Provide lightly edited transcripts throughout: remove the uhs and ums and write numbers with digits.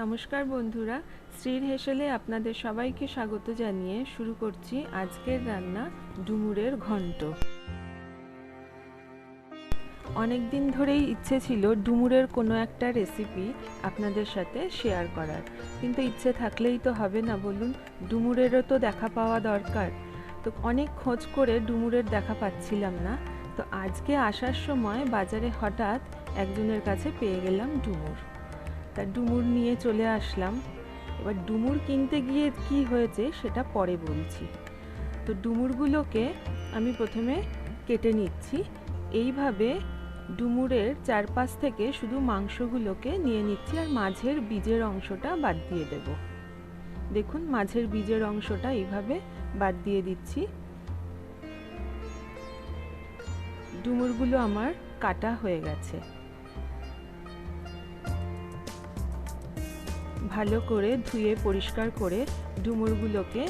নমস্কার বন্ধুরা, শ্রীর হেসেলে আপনাদের সবাইকে স্বাগত জানিয়ে শুরু করছি আজকের রান্না ডুমুরের ঘন্ট। অনেক দিন ধরেই ইচ্ছে ছিল ডুমুরের কোনো একটা রেসিপি আপনাদের সাথে শেয়ার করার, কিন্তু ইচ্ছে থাকলেই তো হবে না বলুন। ডুমুরেরও তো দেখা পাওয়া দরকার। তো অনেক খোঁজ করে ডুমুরের দেখা পাচ্ছিলাম না। তো আজকে আসার সময় বাজারে হঠাৎ একজনের কাছে পেয়ে গেলাম ডুমুর। তা ডুমুর নিয়ে চলে আসলাম। এবার ডুমুর কিনতে গিয়ে কি হয়েছে সেটা পরে বলছি। তো ডুমুরগুলোকে আমি প্রথমে কেটে নিচ্ছি। এইভাবে ডুমুরের চারপাশ থেকে শুধু মাংসগুলোকে নিয়ে নিচ্ছি, আর মাঝের বীজের অংশটা বাদ দিয়ে দেব। দেখুন, মাঝের বীজের অংশটা এইভাবে বাদ দিয়ে দিচ্ছি। ডুমুরগুলো আমার কাটা হয়ে গেছে। ভালো করে ধুয়ে পরিষ্কার করে ডুমুরগুলোকে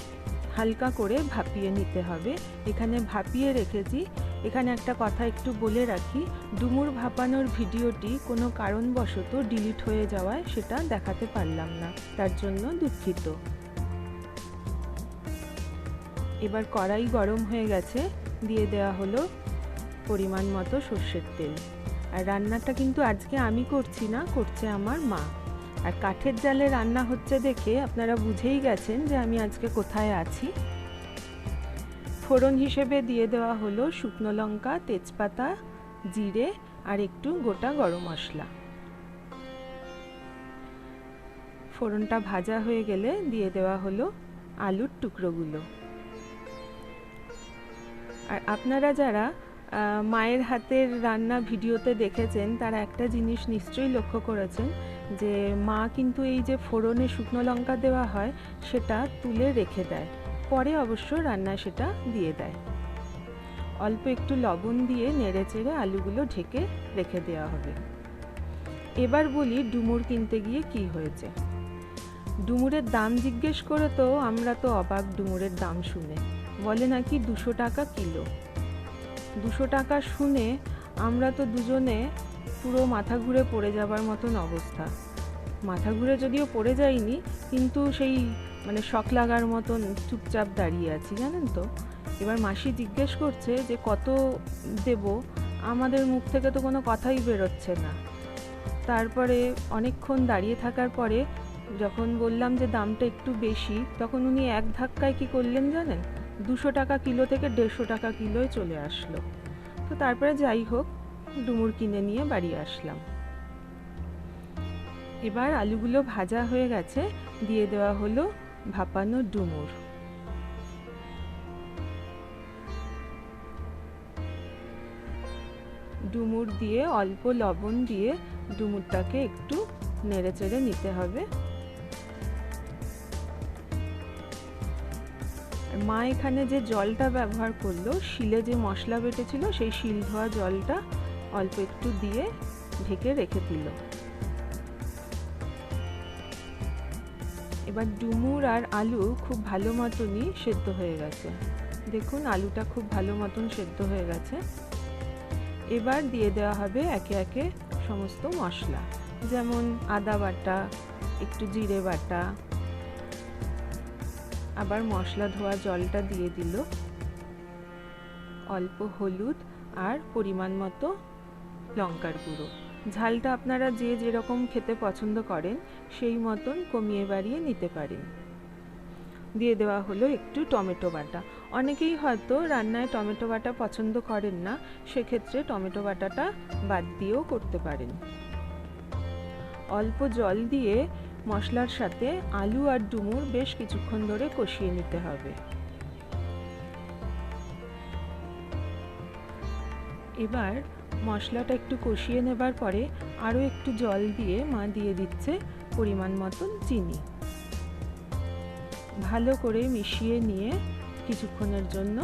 হালকা করে ভাপিয়ে নিতে হবে। এখানে ভাপিয়ে রেখেছি। এখানে একটা কথা একটু বলে রাখি, ডুমুর ভাপানোর ভিডিওটি কোনো কারণবশত ডিলিট হয়ে যাওয়ায় সেটা দেখাতে পারলাম না, তার জন্য দুঃখিত। এবার কড়াই গরম হয়ে গেছে, দিয়ে দেওয়া হলো পরিমাণ মতো সর্ষের তেল। আর রান্নাটা কিন্তু আজকে আমি করছি না, করছে আমার মা। আর কাঠের জালে রান্না হচ্ছে দেখে আপনারা বুঝেই গেছেন যে আমি আজকে কোথায় আছি। ফোড়ন হিসেবে দিয়ে দেওয়া হলো শুকনো লঙ্কা, তেজপাতা, জিরে আর একটু গোটা গরম মশলা। ফোড়নটা ভাজা হয়ে গেলে দিয়ে দেওয়া হলো আলুর টুকরোগুলো। আর আপনারা যারা মায়ের হাতের রান্না ভিডিওতে দেখেছেন তারা একটা জিনিস নিশ্চয়ই লক্ষ্য করেছেন, যে মা কিন্তু এই যে ফোড়নে শুকনো লঙ্কা দেওয়া হয় সেটা তুলে রেখে দেয়, পরে অবশ্য রান্নায় সেটা দিয়ে দেয়। অল্প একটু লবণ দিয়ে নেড়ে চেড়ে আলুগুলো ঢেকে রেখে দেওয়া হবে। এবার বলি ডুমুর কিনতে গিয়ে কি হয়েছে। ডুমুরের দাম জিজ্ঞেস করে তো আমরা তো অবাক ডুমুরের দাম শুনে। বলে নাকি 200 টাকা কিলো। 200 টাকা শুনে আমরা তো দুজনে পুরো মাথা ঘুরে পড়ে যাবার মতন অবস্থা। মাথা ঘুরে যদিও পড়ে যাইনি, কিন্তু সেই শক লাগার মতন চুপচাপ দাঁড়িয়ে আছি, জানেন তো। এবার মাসি জিজ্ঞেস করছে যে কত দেব, আমাদের মুখ থেকে তো কোনো কথাই বেরোচ্ছে না। তারপরে অনেকক্ষণ দাঁড়িয়ে থাকার পরে যখন বললাম যে দামটা একটু বেশি, তখন উনি এক ধাক্কায় কি করলেন জানেন, 200 টাকা কিলো থেকে 150 টাকা কিলোয় চলে আসলো। তো তারপরে যাই হোক, ডুমুর কিনে নিয়ে বাড়ি আসলাম। এবার আলুগুলো ভাজা হয়ে গেছে, দিয়ে দেওয়া হলো ভাপানো ডুমুর। ডুমুর দিয়ে অল্প লবণ দিয়ে ডুমুরটাকে একটু নেড়ে চেড়ে নিতে হবে। মা এখানে যে জলটা ব্যবহার করলো, শিলে যে মশলা বেটেছিল সেই শিল ধোয়া জলটা অল্প একটু দিয়ে ঢেকে রেখে দিল। এবার ডুমুর আর আলু খুব ভালো মতনই সেদ্ধ হয়ে গেছে। দেখুন, আলুটা খুব ভালো মতন সেদ্ধ হয়ে গেছে। এবার দিয়ে দেওয়া হবে একে একে সমস্ত মশলা, যেমন আদা বাটা, একটু জিরে বাটা, আবার মশলা ধোয়া জলটা দিয়ে দিল, অল্প হলুদ আর পরিমাণ মতো লঙ্কার গুঁড়ো। ঝালটা আপনারা যে যেরকম খেতে পছন্দ করেন সেই মতন কমিয়ে বাড়িয়ে নিতে পারেন। দিয়ে দেওয়া হলো একটু টমেটো বাটা। অনেকেই হয়তো রান্নায় টমেটো বাটা পছন্দ করেন না, সেক্ষেত্রে টমেটো বাটাটা বাদ দিয়েও করতে পারেন। অল্প জল দিয়ে মশলার সাথে আলু আর ডুমুর বেশ কিছুক্ষণ ধরে কষিয়ে নিতে হবে। এবার মশলাটা একটু কষিয়ে নেবার পরে আরও একটু জল দিয়ে মা দিয়ে দিচ্ছে পরিমাণ মতন চিনি। ভালো করে মিশিয়ে নিয়ে কিছুক্ষণের জন্য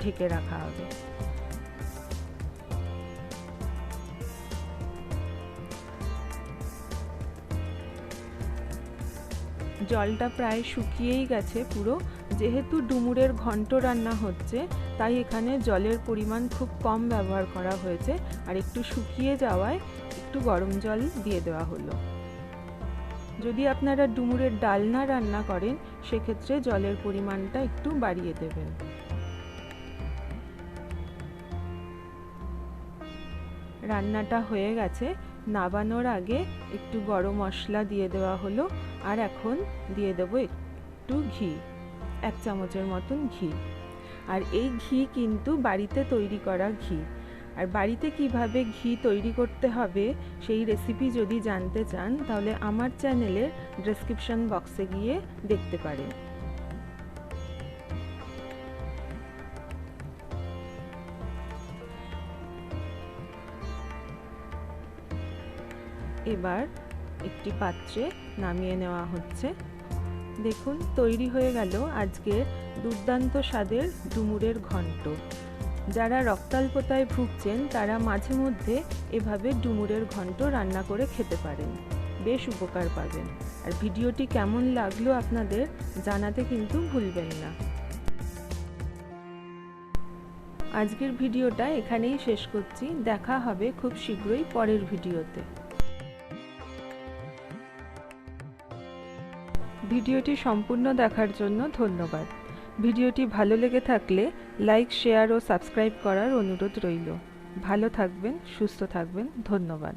ঢেকে রাখা হবে। জলটা প্রায় শুকিয়েই গেছে পুরো। যেহেতু ডুমুরের ঘন্ট রান্না হচ্ছে, তাই এখানে জলের পরিমাণ খুব কম ব্যবহার করা হয়েছে, আর একটু শুকিয়ে যাওয়ায় একটু গরম জল দিয়ে দেওয়া হলো। যদি আপনারা ডুমুরের ডালনা রান্না করেন সেক্ষেত্রে জলের পরিমাণটা একটু বাড়িয়ে দেবেন। রান্নাটা হয়ে গেছে। নামানোর আগে একটু গরম মশলা দিয়ে দেওয়া হলো, আর এখন দিয়ে দেবো একটু ঘি, 1 চামচের মতন ঘি। আর এই ঘি কিন্তু বাড়িতে তৈরি করা ঘি। আর বাড়িতে কিভাবে ঘি তৈরি করতে হবে সেই রেসিপি যদি জানতে চান তাহলে আমার চ্যানেলের ডেসক্রিপশন বক্সে গিয়ে দেখতে পারেন। এবার একটি পাত্রে নামিয়ে নেওয়া হচ্ছে। দেখুন তৈরি হয়ে গেল আজকের দুর্দান্ত স্বাদের ডুমুরের ঘন্ট। যারা রক্তাল্পতায় ভুগছেন তারা মাঝে মধ্যে এভাবে ডুমুরের ঘন্ট রান্না করে খেতে পারেন, বেশ উপকার পাবেন। আর ভিডিওটি কেমন লাগলো আপনাদের জানাতে কিন্তু ভুলবেন না। আজকের ভিডিওটা এখানেই শেষ করছি। দেখা হবে খুব শীঘ্রই পরের ভিডিওতে। ভিডিওটি সম্পূর্ণ দেখার জন্য ধন্যবাদ। ভিডিওটি ভালো লেগে থাকলে লাইক, শেয়ার ও সাবস্ক্রাইব করার অনুরোধ রইল। ভালো থাকবেন, সুস্থ থাকবেন। ধন্যবাদ।